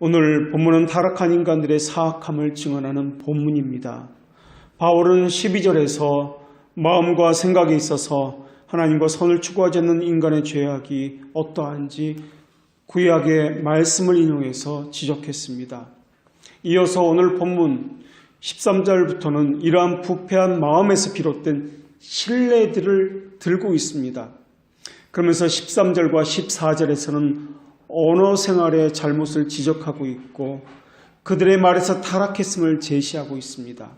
오늘 본문은 타락한 인간들의 사악함을 증언하는 본문입니다. 바울은 12절에서 마음과 생각에 있어서 하나님과 선을 추구하지 않는 인간의 죄악이 어떠한지 구약의 말씀을 인용해서 지적했습니다. 이어서 오늘 본문 13절부터는 이러한 부패한 마음에서 비롯된 신뢰들을 들고 있습니다. 그러면서 13절과 14절에서는 언어 생활의 잘못을 지적하고 있고 그들의 말에서 타락했음을 제시하고 있습니다.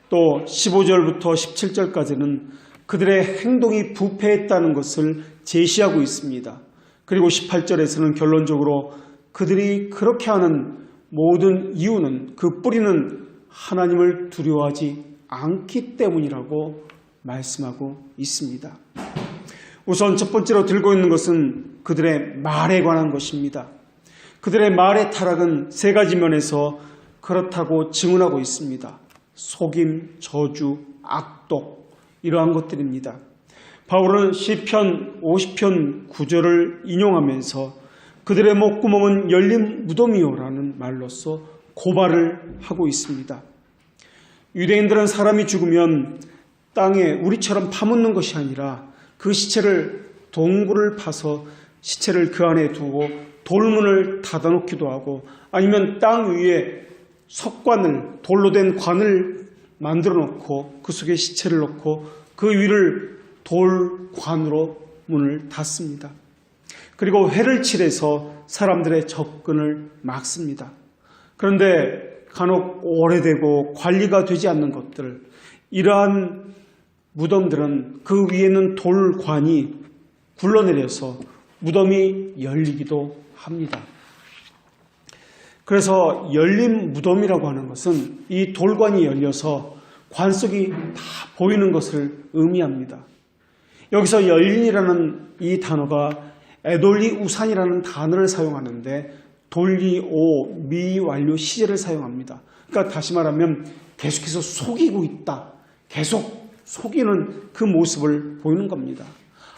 또 15절부터 17절까지는 그들의 행동이 부패했다는 것을 제시하고 있습니다. 그리고 18절에서는 결론적으로 그들이 그렇게 하는 모든 이유는 그 뿌리는 하나님을 두려워하지 않기 때문이라고 말씀하고 있습니다. 우선 첫 번째로 들고 있는 것은 그들의 말에 관한 것입니다. 그들의 말의 타락은 세 가지 면에서 그렇다고 증언하고 있습니다. 속임, 저주, 악독 이러한 것들입니다. 바울은 시편 50편 9절을 인용하면서 그들의 목구멍은 열린 무덤이요라는 말로써 고발을 하고 있습니다. 유대인들은 사람이 죽으면 땅에 우리처럼 파묻는 것이 아니라 그 시체를 동굴을 파서 시체를 그 안에 두고 돌문을 닫아놓기도 하고 아니면 땅 위에 석관을 돌로 된 관을 만들어 놓고 그 속에 시체를 넣고 그 위를 돌관으로 문을 닫습니다. 그리고 회를 칠해서 사람들의 접근을 막습니다. 그런데 간혹 오래되고 관리가 되지 않는 것들, 이러한 무덤들은 그 위에는 돌관이 굴러내려서 무덤이 열리기도 합니다. 그래서 열린 무덤이라고 하는 것은 이 돌관이 열려서 관 속이 다 보이는 것을 의미합니다. 여기서 열린이라는 이 단어가 에돌리 우산이라는 단어를 사용하는데 돌리오 미완료 시제를 사용합니다. 그러니까 다시 말하면 계속해서 속이고 있다. 계속 속이는 그 모습을 보이는 겁니다.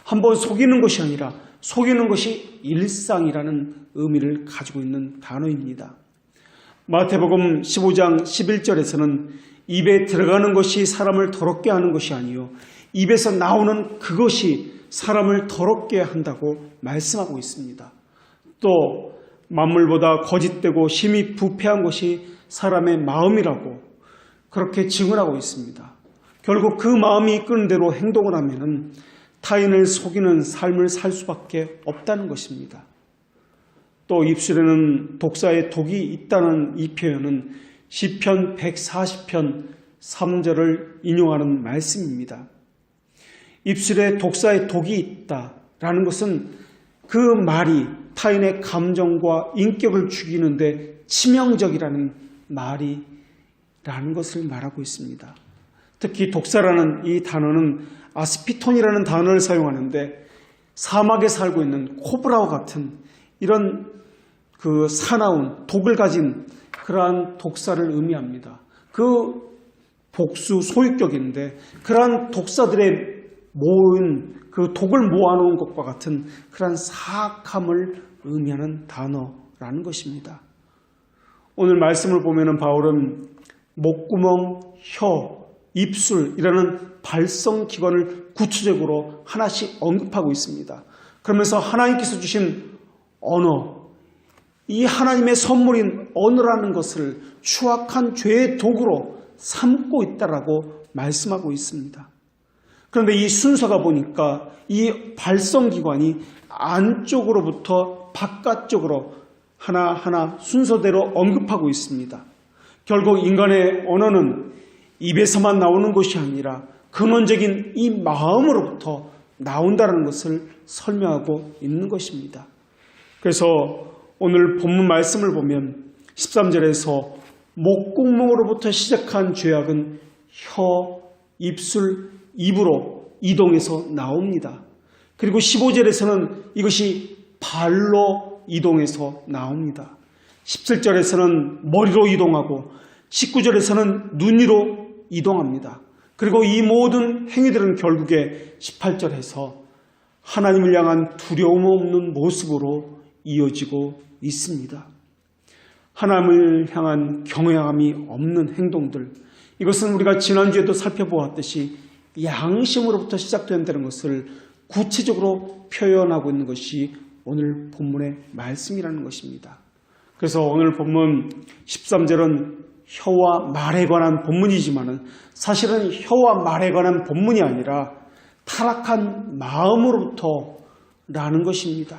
한번 속이는 것이 아니라 속이는 것이 일상이라는 의미를 가지고 있는 단어입니다. 마태복음 15장 11절에서는 입에 들어가는 것이 사람을 더럽게 하는 것이 아니요 입에서 나오는 그것이 사람을 더럽게 한다고 말씀하고 있습니다. 또 만물보다 거짓되고 심히 부패한 것이 사람의 마음이라고 그렇게 증언하고 있습니다. 결국 그 마음이 이끄는 대로 행동을 하면은 타인을 속이는 삶을 살 수밖에 없다는 것입니다. 또 입술에는 독사의 독이 있다는 이 표현은 시편 140편 3절을 인용하는 말씀입니다. 입술에 독사의 독이 있다라는 것은 그 말이 타인의 감정과 인격을 죽이는데 치명적이라는 말이라는 것을 말하고 있습니다. 특히 독사라는 이 단어는 아스피톤이라는 단어를 사용하는데 사막에 살고 있는 코브라와 같은 이런 그 사나운 독을 가진 그러한 독사를 의미합니다. 그 복수 소유격인데 그러한 독사들의 모은 그 독을 모아놓은 것과 같은 그러한 사악함을 의미하는 단어라는 것입니다. 오늘 말씀을 보면은 바울은 목구멍, 혀, 입술이라는 발성기관을 구체적으로 하나씩 언급하고 있습니다. 그러면서 하나님께서 주신 언어, 이 하나님의 선물인 언어라는 것을 추악한 죄의 도구로 삼고 있다라고 말씀하고 있습니다. 그런데 이 순서가 보니까 이 발성기관이 안쪽으로부터 바깥쪽으로 하나하나 순서대로 언급하고 있습니다. 결국 인간의 언어는 입에서만 나오는 것이 아니라 근원적인 이 마음으로부터 나온다는 것을 설명하고 있는 것입니다. 그래서 오늘 본문 말씀을 보면 13절에서 목구멍으로부터 시작한 죄악은 혀, 입술, 입으로 이동해서 나옵니다. 그리고 15절에서는 이것이 발로 이동해서 나옵니다. 17절에서는 머리로 이동하고 19절에서는 눈 위로 이동합니다. 그리고 이 모든 행위들은 결국에 18절에서 하나님을 향한 두려움 없는 모습으로 이어지고 있습니다. 하나님을 향한 경외함이 없는 행동들, 이것은 우리가 지난주에도 살펴보았듯이 양심으로부터 시작된다는 것을 구체적으로 표현하고 있는 것이 오늘 본문의 말씀이라는 것입니다. 그래서 오늘 본문 13절은 혀와 말에 관한 본문이지만 사실은 혀와 말에 관한 본문이 아니라 타락한 마음으로부터라는 것입니다.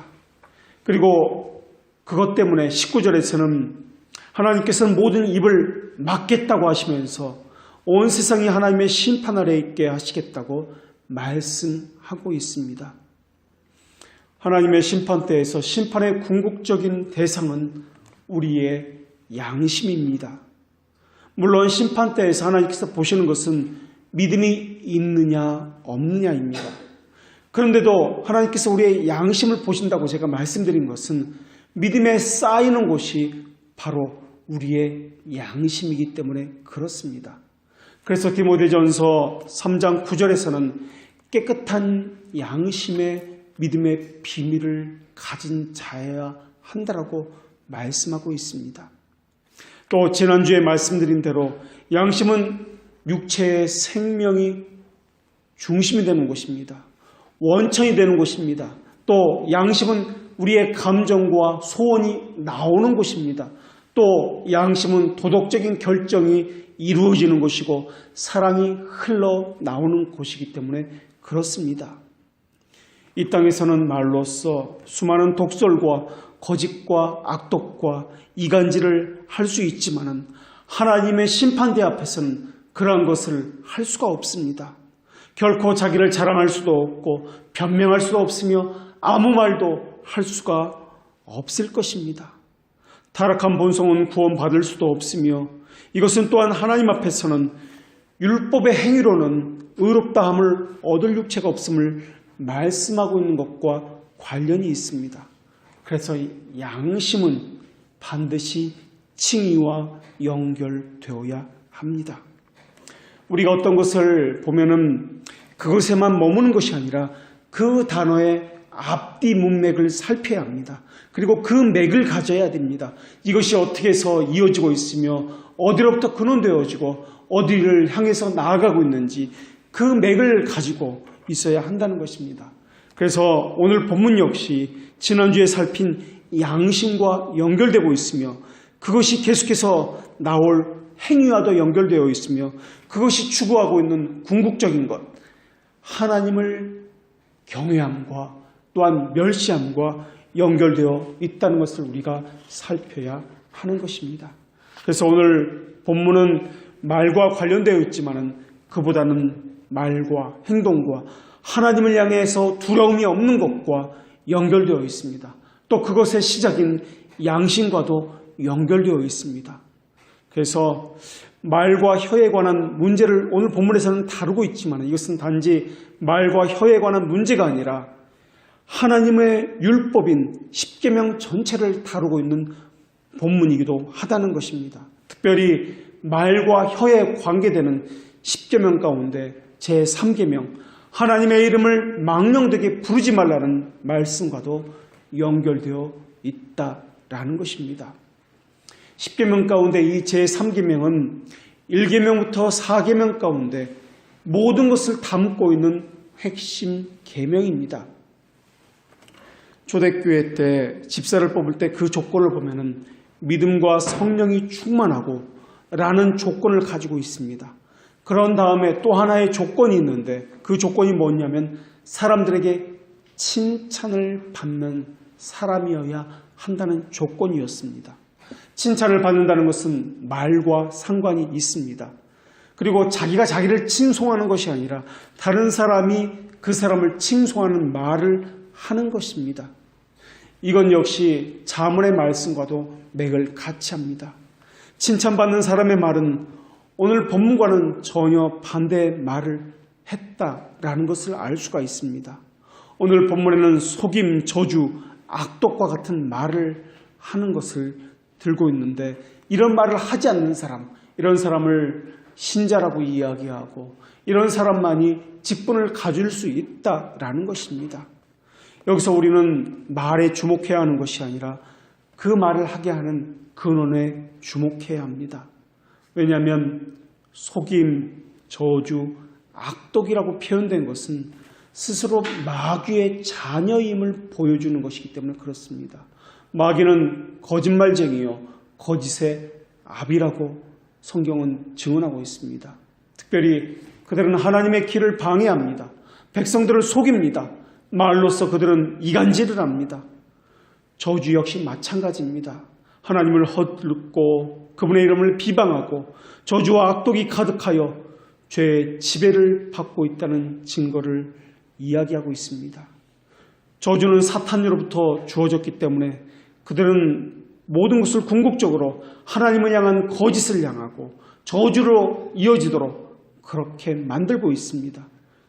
그리고 그것 때문에 19절에서는 하나님께서는 모든 입을 막겠다고 하시면서 온 세상이 하나님의 심판 아래에 있게 하시겠다고 말씀하고 있습니다. 하나님의 심판대에서 심판의 궁극적인 대상은 우리의 양심입니다. 물론 심판대에서 하나님께서 보시는 것은 믿음이 있느냐 없느냐입니다. 그런데도 하나님께서 우리의 양심을 보신다고 제가 말씀드린 것은 믿음에 쌓이는 곳이 바로 우리의 양심이기 때문에 그렇습니다. 그래서 디모데전서 3장 9절에서는 깨끗한 양심의 믿음의 비밀을 가진 자여야 한다라고 말씀하고 있습니다. 또 지난주에 말씀드린 대로 양심은 육체의 생명이 중심이 되는 곳입니다. 원천이 되는 곳입니다. 또 양심은 우리의 감정과 소원이 나오는 곳입니다. 또 양심은 도덕적인 결정이 이루어지는 곳이고 사랑이 흘러나오는 곳이기 때문에 그렇습니다. 이 땅에서는 말로써 수많은 독설과 거짓과 악독과 이간질을 할 수 있지만 하나님의 심판대 앞에서는 그러한 것을 할 수가 없습니다. 결코 자기를 자랑할 수도 없고 변명할 수도 없으며 아무 말도 할 수가 없을 것입니다. 타락한 본성은 구원받을 수도 없으며 이것은 또한 하나님 앞에서는 율법의 행위로는 의롭다함을 얻을 육체가 없음을 말씀하고 있는 것과 관련이 있습니다. 그래서 양심은 반드시 칭의와 연결되어야 합니다. 우리가 어떤 것을 보면은 그것에만 머무는 것이 아니라 그 단어의 앞뒤 문맥을 살펴야 합니다. 그리고 그 맥을 가져야 됩니다. 이것이 어떻게 해서 이어지고 있으며 어디로부터 근원되어지고 어디를 향해서 나아가고 있는지 그 맥을 가지고 있어야 한다는 것입니다. 그래서 오늘 본문 역시 지난주에 살핀 양심과 연결되고 있으며 그것이 계속해서 나올 행위와도 연결되어 있으며 그것이 추구하고 있는 궁극적인 것, 하나님을 경외함과 또한 멸시함과 연결되어 있다는 것을 우리가 살펴야 하는 것입니다. 그래서 오늘 본문은 말과 관련되어 있지만 그보다는 말과 행동과 하나님을 향해서 두려움이 없는 것과 연결되어 있습니다. 또 그것의 시작인 양심과도 연결되어 있습니다. 그래서 말과 혀에 관한 문제를 오늘 본문에서는 다루고 있지만 이것은 단지 말과 혀에 관한 문제가 아니라 하나님의 율법인 십계명 전체를 다루고 있는 본문이기도 하다는 것입니다. 특별히 말과 혀에 관계되는 십계명 가운데 제3계명 하나님의 이름을 망령되게 부르지 말라는 말씀과도 연결되어 있다라는 것입니다. 십계명 가운데 이 제3계명은 1계명부터 4계명 가운데 모든 것을 담고 있는 핵심 계명입니다. 초대교회 때 집사를 뽑을 때 그 조건을 보면은 믿음과 성령이 충만하고 라는 조건을 가지고 있습니다. 그런 다음에 또 하나의 조건이 있는데 그 조건이 뭐냐면 사람들에게 칭찬을 받는 사람이어야 한다는 조건이었습니다. 칭찬을 받는다는 것은 말과 상관이 있습니다. 그리고 자기가 자기를 칭송하는 것이 아니라 다른 사람이 그 사람을 칭송하는 말을 하는 것입니다. 이건 역시 자문의 말씀과도 맥을 같이 합니다. 칭찬받는 사람의 말은 오늘 본문과는 전혀 반대의 말을 했다라는 것을 알 수가 있습니다. 오늘 본문에는 속임, 저주, 악독과 같은 말을 하는 것을 들고 있는데 이런 말을 하지 않는 사람, 이런 사람을 신자라고 이야기하고 이런 사람만이 직분을 가질 수 있다라는 것입니다. 여기서 우리는 말에 주목해야 하는 것이 아니라 그 말을 하게 하는 근원에 주목해야 합니다. 왜냐하면 속임, 저주, 악독이라고 표현된 것은 스스로 마귀의 자녀임을 보여주는 것이기 때문에 그렇습니다. 마귀는 거짓말쟁이요, 거짓의 아비라고 성경은 증언하고 있습니다. 특별히 그들은 하나님의 길을 방해합니다. 백성들을 속입니다. 말로써 그들은 이간질을 합니다. 저주 역시 마찬가지입니다. 하나님을 헛듣고 그분의 이름을 비방하고 저주와 악독이 가득하여 죄의 지배를 받고 있다는 증거를 이야기하고 있습니다. 저주는 사탄으로부터 주어졌기 때문에 그들은 모든 것을 궁극적으로 하나님을 향한 거짓을 향하고 저주로 이어지도록 그렇게 만들고 있습니다.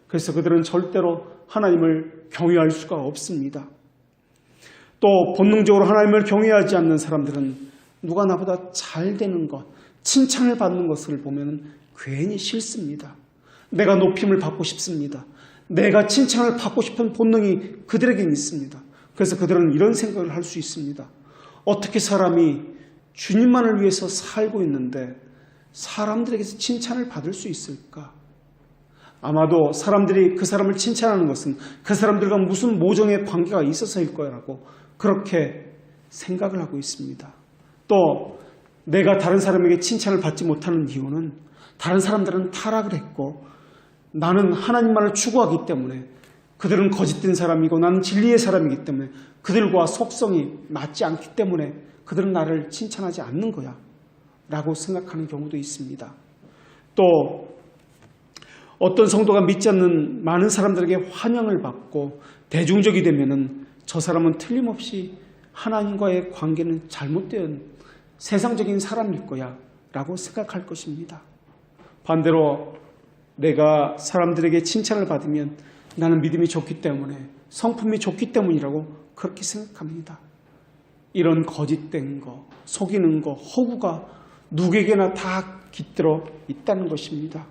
그래서 그들은 절대로 하나님을 경외할 수가 없습니다. 또 본능적으로 하나님을 경외하지 않는 사람들은 누가 나보다 잘 되는 것, 칭찬을 받는 것을 보면 괜히 싫습니다. 내가 높임을 받고 싶습니다. 내가 칭찬을 받고 싶은 본능이 그들에겐 있습니다. 그래서 그들은 이런 생각을 할 수 있습니다. 어떻게 사람이 주님만을 위해서 살고 있는데 사람들에게서 칭찬을 받을 수 있을까? 아마도 사람들이 그 사람을 칭찬하는 것은 그 사람들과 무슨 모종의 관계가 있어서일 거라고 그렇게 생각을 하고 있습니다. 또 내가 다른 사람에게 칭찬을 받지 못하는 이유는 다른 사람들은 타락을 했고 나는 하나님만을 추구하기 때문에 그들은 거짓된 사람이고 나는 진리의 사람이기 때문에 그들과 속성이 맞지 않기 때문에 그들은 나를 칭찬하지 않는 거야 라고 생각하는 경우도 있습니다. 또 어떤 성도가 믿지 않는 많은 사람들에게 환영을 받고 대중적이 되면은 저 사람은 틀림없이 하나님과의 관계는 잘못된 세상적인 사람일 거야 라고 생각할 것입니다. 반대로 내가 사람들에게 칭찬을 받으면 나는 믿음이 좋기 때문에 성품이 좋기 때문이라고 그렇게 생각합니다. 이런 거짓된 거, 속이는 거, 허구가 누구에게나 다 깃들어 있다는 것입니다.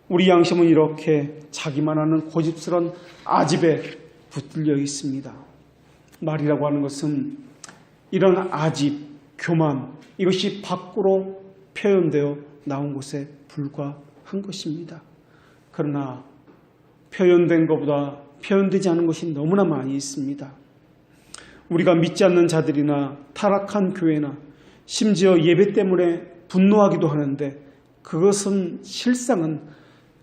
우리 양심은 이렇게 자기만 하는 고집스러운 아집에 붙들려 있습니다. 말이라고 하는 것은 이런 아집, 교만, 이것이 밖으로 표현되어 나온 것에 불과한 것입니다. 그러나 표현된 것보다 표현되지 않은 것이 너무나 많이 있습니다. 우리가 믿지 않는 자들이나 타락한 교회나 심지어 예배 때문에 분노하기도 하는데 그것은 실상은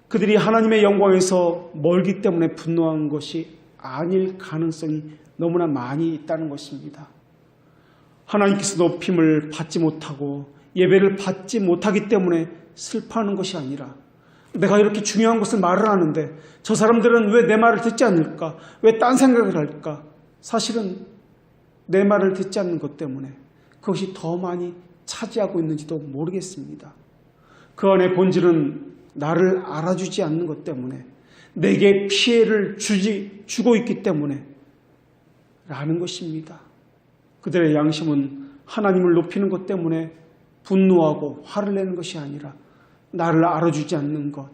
그들이 하나님의 영광에서 멀기 때문에 분노한 것이 아닐 가능성이 너무나 많이 있다는 것입니다. 하나님께서 높임을 받지 못하고 예배를 받지 못하기 때문에 슬퍼하는 것이 아니라 내가 이렇게 중요한 것을 말을 하는데 저 사람들은 왜 내 말을 듣지 않을까? 왜 딴 생각을 할까? 사실은 내 말을 듣지 않는 것 때문에 그것이 더 많이 차지하고 있는지도 모르겠습니다. 그 안의 본질은 나를 알아주지 않는 것 때문에 내게 피해를 주고 있기 때문에 라는 것입니다. 그들의 양심은 하나님을 높이는 것 때문에 분노하고 화를 내는 것이 아니라 나를 알아주지 않는 것,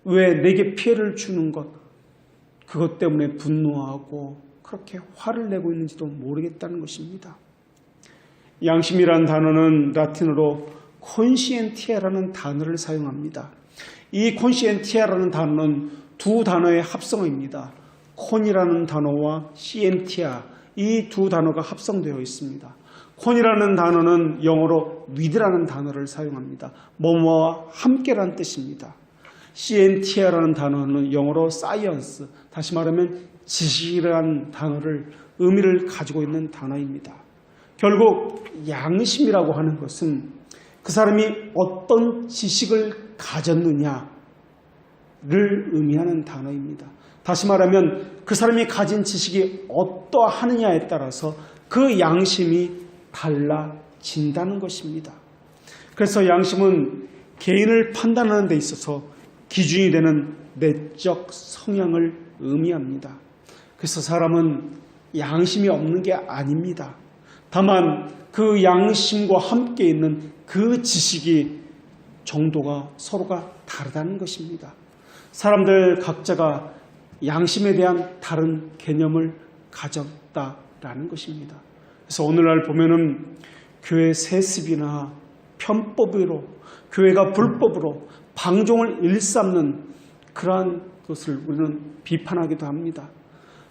왜 내게 피해를 주는 것, 그것 때문에 분노하고 그렇게 화를 내고 있는지도 모르겠다는 것입니다. 양심이라는 단어는 라틴어로 콘시엔티아라는 단어를 사용합니다. 이 콘시엔티아라는 단어는 두 단어의 합성어입니다. 콘이라는 단어와 시엔티아, 이 두 단어가 합성되어 있습니다. 콘이라는 단어는 영어로 with라는 단어를 사용합니다. 뭐뭐와 함께라는 뜻입니다. 시엔티아라는 단어는 영어로 science, 다시 말하면 지식이라는 단어를 의미를 가지고 있는 단어입니다. 결국 양심이라고 하는 것은 그 사람이 어떤 지식을 가졌느냐를 의미하는 단어입니다. 다시 말하면 그 사람이 가진 지식이 어떠하느냐에 따라서 그 양심이 달라진다는 것입니다. 그래서 양심은 개인을 판단하는 데 있어서 기준이 되는 내적 성향을 의미합니다. 그래서 사람은 양심이 없는 게 아닙니다. 다만 그 양심과 함께 있는 그 지식이 정도가 서로가 다르다는 것입니다. 사람들 각자가 양심에 대한 다른 개념을 가졌다라는 것입니다. 그래서 오늘날 보면은 교회 세습이나 편법으로, 교회가 불법으로 방종을 일삼는 그러한 것을 우리는 비판하기도 합니다.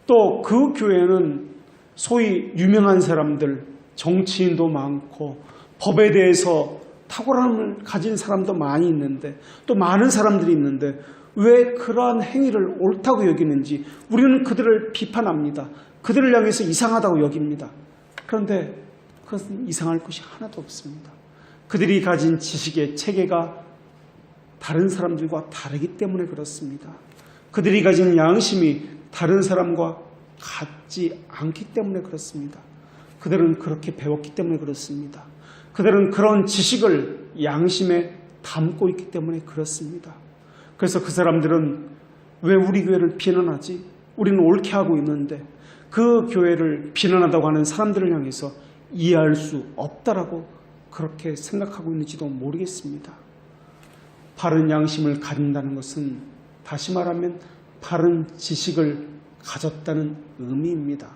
또 그 교회는 소위 유명한 사람들, 정치인도 많고 법에 대해서 탁월함을 가진 사람도 많이 있는데, 또 많은 사람들이 있는데 왜 그러한 행위를 옳다고 여기는지 우리는 그들을 비판합니다. 그들을 향해서 이상하다고 여깁니다. 그런데 그것은 이상할 것이 하나도 없습니다. 그들이 가진 지식의 체계가 다른 사람들과 다르기 때문에 그렇습니다. 그들이 가진 양심이 다른 사람과 같지 않기 때문에 그렇습니다. 그들은 그렇게 배웠기 때문에 그렇습니다. 그들은 그런 지식을 양심에 담고 있기 때문에 그렇습니다. 그래서 그 사람들은 왜 우리 교회를 비난하지? 우리는 옳게 하고 있는데 그 교회를 비난하다고 하는 사람들을 향해서 이해할 수 없다라고 그렇게 생각하고 있는지도 모르겠습니다. 바른 양심을 가진다는 것은 다시 말하면 바른 지식을 가졌다는 의미입니다.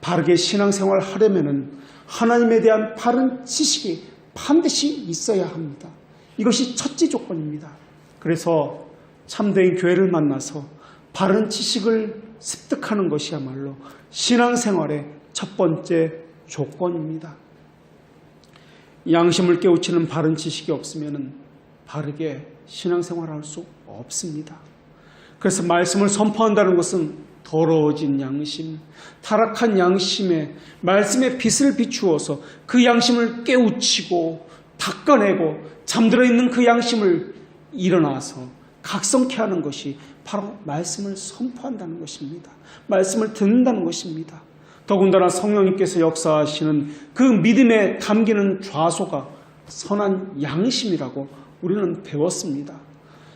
바르게 신앙생활을 하려면 하나님에 대한 바른 지식이 반드시 있어야 합니다. 이것이 첫째 조건입니다. 그래서 참된 교회를 만나서 바른 지식을 습득하는 것이야말로 신앙생활의 첫 번째 조건입니다. 양심을 깨우치는 바른 지식이 없으면 바르게 신앙생활을 할 수 없습니다. 그래서 말씀을 선포한다는 것은 더러워진 양심, 타락한 양심에 말씀의 빛을 비추어서 그 양심을 깨우치고 닦아내고 잠들어 있는 그 양심을 일어나서 각성케 하는 것이 바로 말씀을 선포한다는 것입니다. 말씀을 듣는다는 것입니다. 더군다나 성령님께서 역사하시는 그 믿음에 담기는 좌소가 선한 양심이라고 우리는 배웠습니다.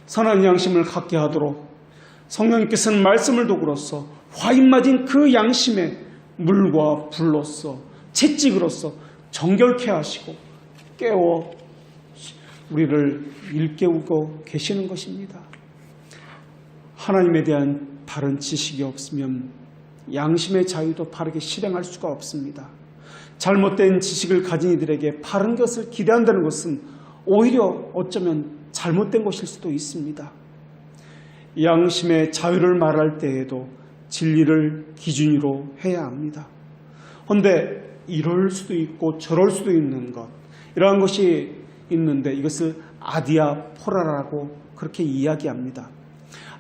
선한 양심을 갖게 하도록 성령님께서는 말씀을 도구로서 화인 맞은 그 양심에 물과 불로서 채찍으로서 정결케 하시고 깨워 우리를 일깨우고 계시는 것입니다. 하나님에 대한 바른 지식이 없으면 양심의 자유도 바르게 실행할 수가 없습니다. 잘못된 지식을 가진 이들에게 바른 것을 기대한다는 것은 오히려 어쩌면 잘못된 것일 수도 있습니다. 양심의 자유를 말할 때에도 진리를 기준으로 해야 합니다. 그런데 이럴 수도 있고 저럴 수도 있는 것, 이러한 것이 있는데 이것을 아디아포라라고 그렇게 이야기합니다.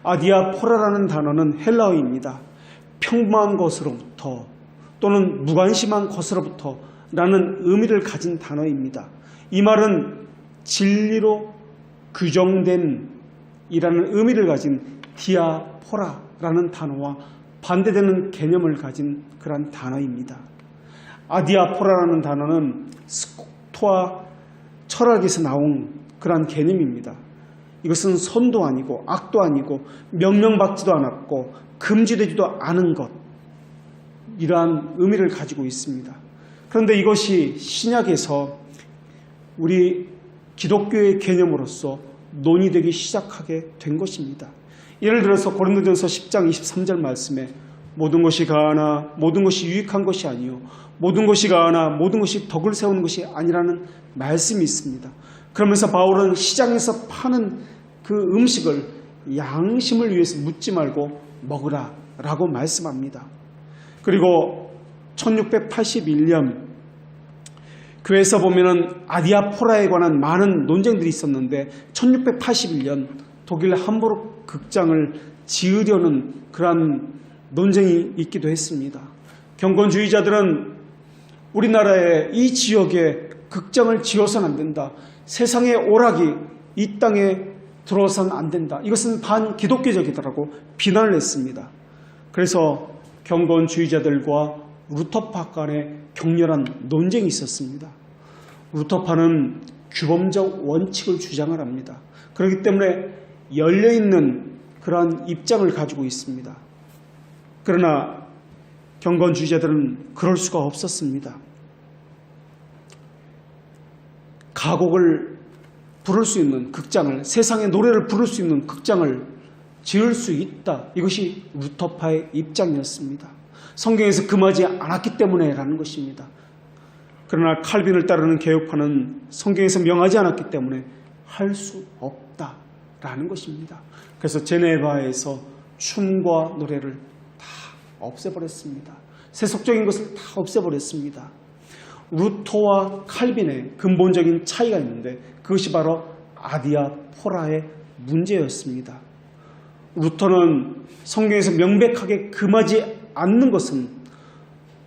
아디아포라라는 단어는 헬라어입니다. 평범한 것으로부터 또는 무관심한 것으로부터 라는 의미를 가진 단어입니다. 이 말은 진리로 규정된 이라는 의미를 가진 디아포라라는 단어와 반대되는 개념을 가진 그런 단어입니다. 아디아포라라는 단어는 스토아 철학에서 나온 그런 개념입니다. 이것은 선도 아니고 악도 아니고 명령받지도 않았고 금지되지도 않은 것, 이러한 의미를 가지고 있습니다. 그런데 이것이 신약에서 우리 기독교의 개념으로서 논의되기 시작하게 된 것입니다. 예를 들어서 고린도전서 10장 23절 말씀에 모든 것이 가하나 모든 것이 유익한 것이 아니요 모든 것이 가하나 모든 것이 덕을 세우는 것이 아니라는 말씀이 있습니다. 그러면서 바울은 시장에서 파는 그 음식을 양심을 위해서 묻지 말고 먹으라 라고 말씀합니다. 그리고 1681년 교회에서 보면은 아디아포라에 관한 많은 논쟁들이 있었는데 1681년 독일 함부르크 극장을 지으려는 그러한 논쟁이 있기도 했습니다. 경건주의자들은 우리나라의 이 지역에 극장을 지어서는 안 된다. 세상의 오락이 이 땅에 들어서는 안 된다. 이것은 반기독교적이다라고 비난을 했습니다. 그래서 경건주의자들과 루터파 간에 격렬한 논쟁이 있었습니다. 루터파는 규범적 원칙을 주장을 합니다. 그렇기 때문에 열려있는 그러한 입장을 가지고 있습니다. 그러나 경건주의자들은 그럴 수가 없었습니다. 가곡을 부를 수 있는 극장을, 세상의 노래를 부를 수 있는 극장을 지을 수 있다. 이것이 루터파의 입장이었습니다. 성경에서 금하지 않았기 때문에라는 것입니다. 그러나 칼빈을 따르는 개혁파는 성경에서 명하지 않았기 때문에 할 수 없다라는 것입니다. 그래서 제네바에서 춤과 노래를 다 없애버렸습니다. 세속적인 것을 다 없애버렸습니다. 루터와 칼빈의 근본적인 차이가 있는데 그것이 바로 아디아포라의 문제였습니다. 루터는 성경에서 명백하게 금하지 않는 것은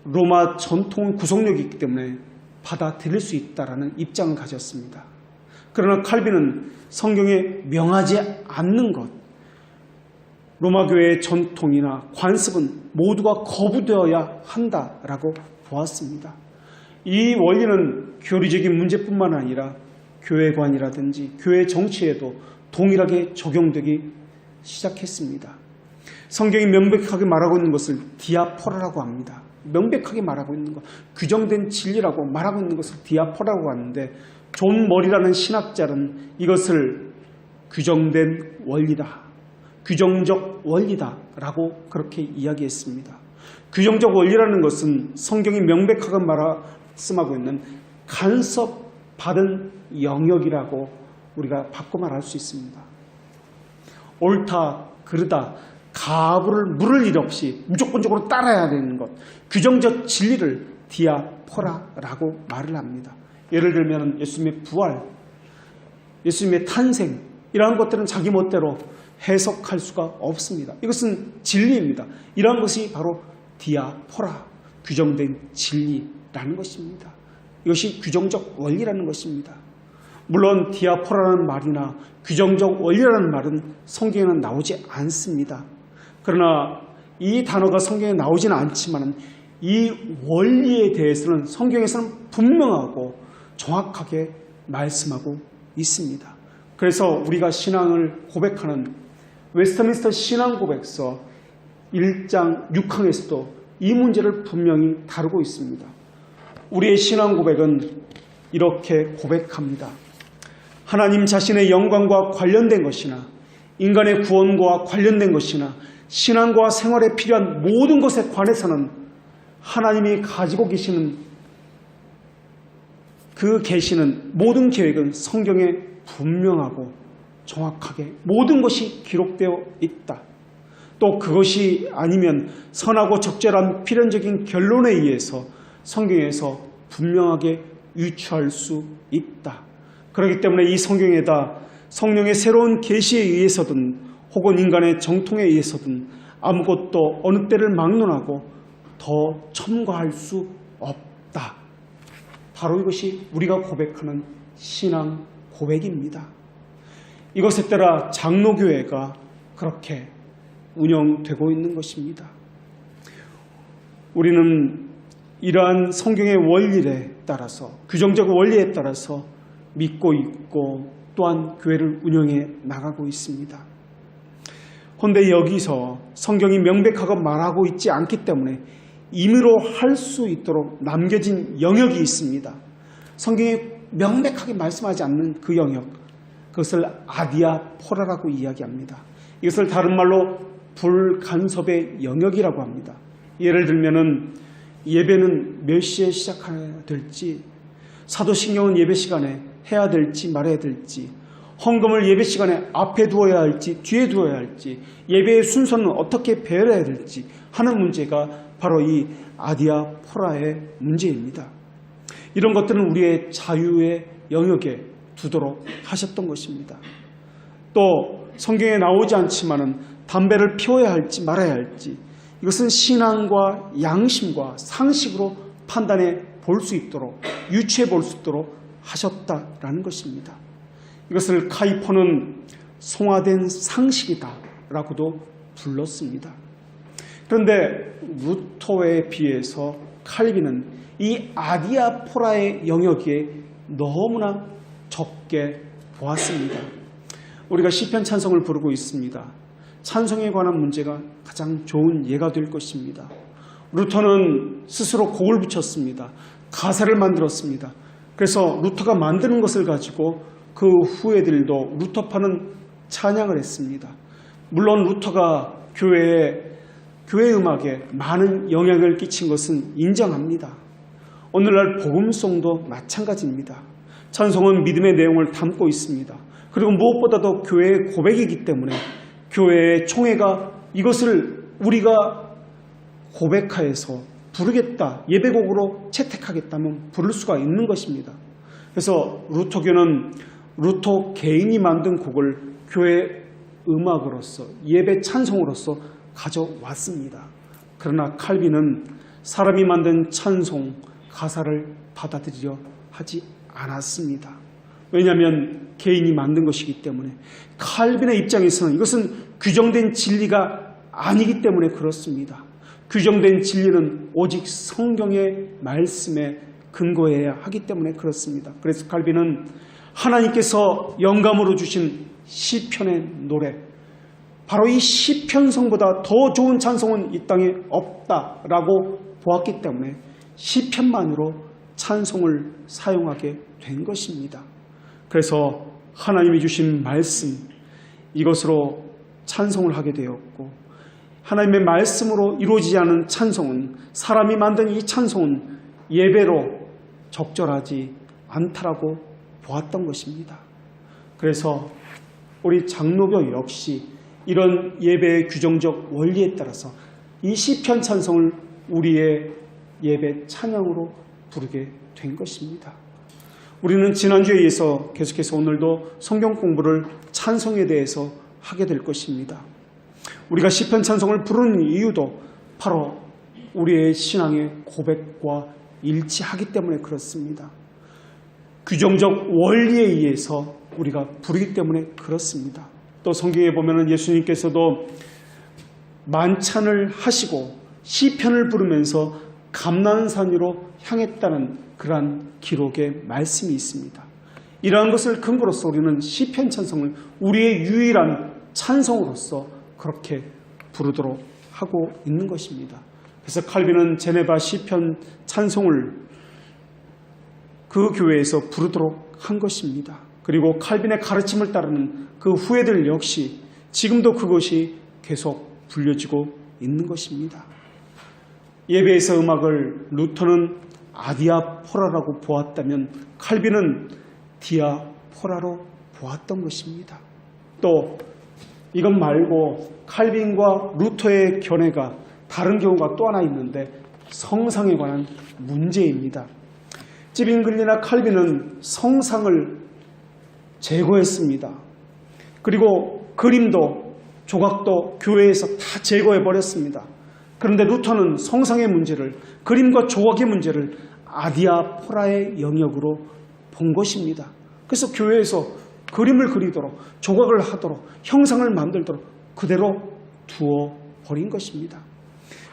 로마 전통 구속력이 있기 때문에 받아들일 수 있다라는 입장을 가졌습니다. 그러나 칼빈은 성경에 명하지 않는 것, 로마 교회의 전통이나 관습은 모두가 거부되어야 한다라고 보았습니다. 이 원리는 교리적인 문제뿐만 아니라 교회관이라든지 교회 정치에도 동일하게 적용되기 시작했습니다. 성경이 명백하게 말하고 있는 것을 디아포라라고 합니다. 명백하게 말하고 있는 것, 규정된 진리라고 말하고 있는 것을 디아포라라고 하는데 존 머리라는 신학자는 이것을 규정된 원리다, 규정적 원리다라고 그렇게 이야기했습니다. 규정적 원리라는 것은 성경이 명백하게 말씀하고 있는 간섭받은 영역이라고 우리가 바꿔 말할 수 있습니다. 옳다, 그르다, 가부를 물을 일 없이 무조건적으로 따라야 되는 것, 규정적 진리를 디아포라라고 말을 합니다. 예를 들면 예수님의 부활, 예수님의 탄생 이러한 것들은 자기 멋대로 해석할 수가 없습니다. 이것은 진리입니다. 이러한 것이 바로 디아포라, 규정된 진리라는 것입니다. 이것이 규정적 원리라는 것입니다. 물론 디아포라는 말이나 규정적 원리라는 말은 성경에는 나오지 않습니다. 그러나 이 단어가 성경에 나오지는 않지만 이 원리에 대해서는 성경에서는 분명하고 정확하게 말씀하고 있습니다. 그래서 우리가 신앙을 고백하는 웨스트민스터 신앙고백서 1장 6항에서도 이 문제를 분명히 다루고 있습니다. 우리의 신앙고백은 이렇게 고백합니다. 하나님 자신의 영광과 관련된 것이나 인간의 구원과 관련된 것이나 신앙과 생활에 필요한 모든 것에 관해서는 하나님이 가지고 계시는 그 계시는 모든 계획은 성경에 분명하고 정확하게 모든 것이 기록되어 있다. 또 그것이 아니면 선하고 적절한 필연적인 결론에 의해서 성경에서 분명하게 유추할 수 있다. 그렇기 때문에 이 성경에다 성령의 새로운 계시에 의해서든 혹은 인간의 정통에 의해서든 아무것도 어느 때를 막론하고 더 첨가할 수 없다. 바로 이것이 우리가 고백하는 신앙 고백입니다. 이것에 따라 장로교회가 그렇게 운영되고 있는 것입니다. 우리는 이러한 성경의 원리에 따라서 규정적 원리에 따라서 믿고 있고 또한 교회를 운영해 나가고 있습니다. 그런데 여기서 성경이 명백하게 말하고 있지 않기 때문에 임의로 할 수 있도록 남겨진 영역이 있습니다. 성경이 명백하게 말씀하지 않는 그 영역, 그것을 아디아포라라고 이야기합니다. 이것을 다른 말로 불간섭의 영역이라고 합니다. 예를 들면은 예배는 몇 시에 시작해야 될지, 사도신경은 예배 시간에 해야 될지 말아야 될지, 헌금을 예배 시간에 앞에 두어야 할지 뒤에 두어야 할지, 예배의 순서는 어떻게 배열해야 될지 하는 문제가 바로 이 아디아포라의 문제입니다. 이런 것들은 우리의 자유의 영역에 두도록 하셨던 것입니다. 또 성경에 나오지 않지만은 담배를 피워야 할지 말아야 할지 이것은 신앙과 양심과 상식으로 판단해 볼 수 있도록 유추해 볼 수 있도록 하셨다라는 것입니다. 이것을 카이퍼는 송화된 상식이다라고도 불렀습니다. 그런데 루터에 비해서 칼빈은 이 아디아포라의 영역에 너무나 적게 보았습니다. 우리가 시편 찬송을 부르고 있습니다. 찬송에 관한 문제가 가장 좋은 예가 될 것입니다. 루터는 스스로 곡을 붙였습니다. 가사를 만들었습니다. 그래서 루터가 만드는 것을 가지고 그 후예들도 루터파는 찬양을 했습니다. 물론 루터가 교회에 교회 음악에 많은 영향을 끼친 것은 인정합니다. 오늘날 복음송도 마찬가지입니다. 찬송은 믿음의 내용을 담고 있습니다. 그리고 무엇보다도 교회의 고백이기 때문에 교회의 총회가 이것을 우리가 고백하여서 부르겠다, 예배곡으로 채택하겠다면 부를 수가 있는 것입니다. 그래서 루터교는 루터 개인이 만든 곡을 교회 음악으로서, 예배 찬송으로서 가져왔습니다. 그러나 칼빈은 사람이 만든 찬송 가사를 받아들이려 하지 않았습니다. 왜냐하면 개인이 만든 것이기 때문에. 칼빈의 입장에서는 이것은 규정된 진리가 아니기 때문에 그렇습니다. 규정된 진리는 오직 성경의 말씀에 근거해야 하기 때문에 그렇습니다. 그래서 칼빈은 하나님께서 영감으로 주신 시편의 노래, 바로 이 시편성보다 더 좋은 찬송은 이 땅에 없다라고 보았기 때문에 시편만으로 찬송을 사용하게 된 것입니다. 그래서 하나님이 주신 말씀, 이것으로 찬송을 하게 되었고, 하나님의 말씀으로 이루어지지 않은 찬송은, 사람이 만든 이 찬송은 예배로 적절하지 않다라고 보았던 것입니다. 그래서 우리 장로교 역시 이런 예배의 규정적 원리에 따라서 이 시편 찬송을 우리의 예배 찬양으로 부르게 된 것입니다. 우리는 지난주에 이어서 계속해서 오늘도 성경 공부를 찬송에 대해서 하게 될 것입니다. 우리가 시편 찬송을 부르는 이유도 바로 우리의 신앙의 고백과 일치하기 때문에 그렇습니다. 규정적 원리에 의해서 우리가 부르기 때문에 그렇습니다. 또 성경에 보면 예수님께서도 만찬을 하시고 시편을 부르면서 감난산으로 향했다는 그러한 기록의 말씀이 있습니다. 이러한 것을 근거로서 우리는 시편 찬송을 우리의 유일한 찬송으로서 그렇게 부르도록 하고 있는 것입니다. 그래서 칼빈은 제네바 시편 찬송을 그 교회에서 부르도록 한 것입니다. 그리고 칼빈의 가르침을 따르는 그 후예들 역시 지금도 그것이 계속 불려지고 있는 것입니다. 예배에서 음악을 루터는 아디아포라라고 보았다면 칼빈은 디아포라로 보았던 것입니다. 또 이것 말고 칼빈과 루터의 견해가 다른 경우가 또 하나 있는데 성상에 관한 문제입니다. 찌빙글리나 칼빈은 성상을 제거했습니다. 그리고 그림도 조각도 교회에서 다 제거해버렸습니다. 그런데 루터는 성상의 문제를, 그림과 조각의 문제를 아디아포라의 영역으로 본 것입니다. 그래서 교회에서 그림을 그리도록, 조각을 하도록, 형상을 만들도록 그대로 두어버린 것입니다.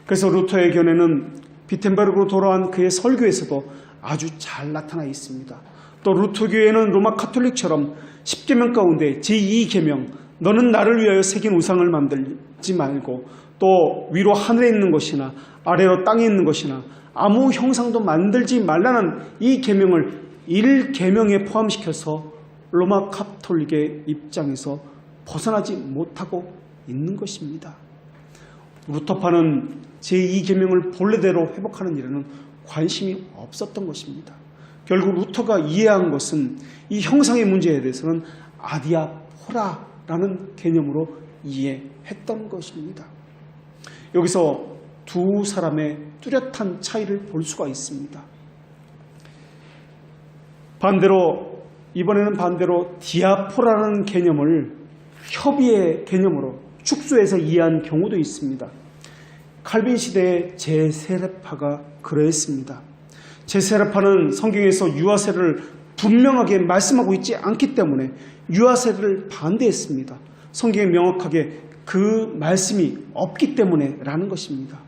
그래서 루터의 견해는 비텐베르크로 돌아온 그의 설교에서도 아주 잘 나타나 있습니다. 또 루터교회는 로마 카톨릭처럼 10계명 가운데 제2계명, 너는 나를 위하여 새긴 우상을 만들지 말고, 또 위로 하늘에 있는 것이나 아래로 땅에 있는 것이나 아무 형상도 만들지 말라는 이 계명을 1계명에 포함시켜서 로마 카톨릭의 입장에서 벗어나지 못하고 있는 것입니다. 루터파는 제2계명을 본래대로 회복하는 일에는 관심이 없었던 것입니다. 결국 루터가 이해한 것은 이 형상의 문제에 대해서는 아디아포라라는 개념으로 이해했던 것입니다. 여기서 두 사람의 뚜렷한 차이를 볼 수가 있습니다. 이번에는 반대로 디아포라는 개념을 협의의 개념으로 축소해서 이해한 경우도 있습니다. 칼빈 시대의 제세례파가 그러했습니다. 제세례파는 성경에서 유아세를 분명하게 말씀하고 있지 않기 때문에 유아세를 반대했습니다. 성경에 명확하게 그 말씀이 없기 때문에 라는 것입니다.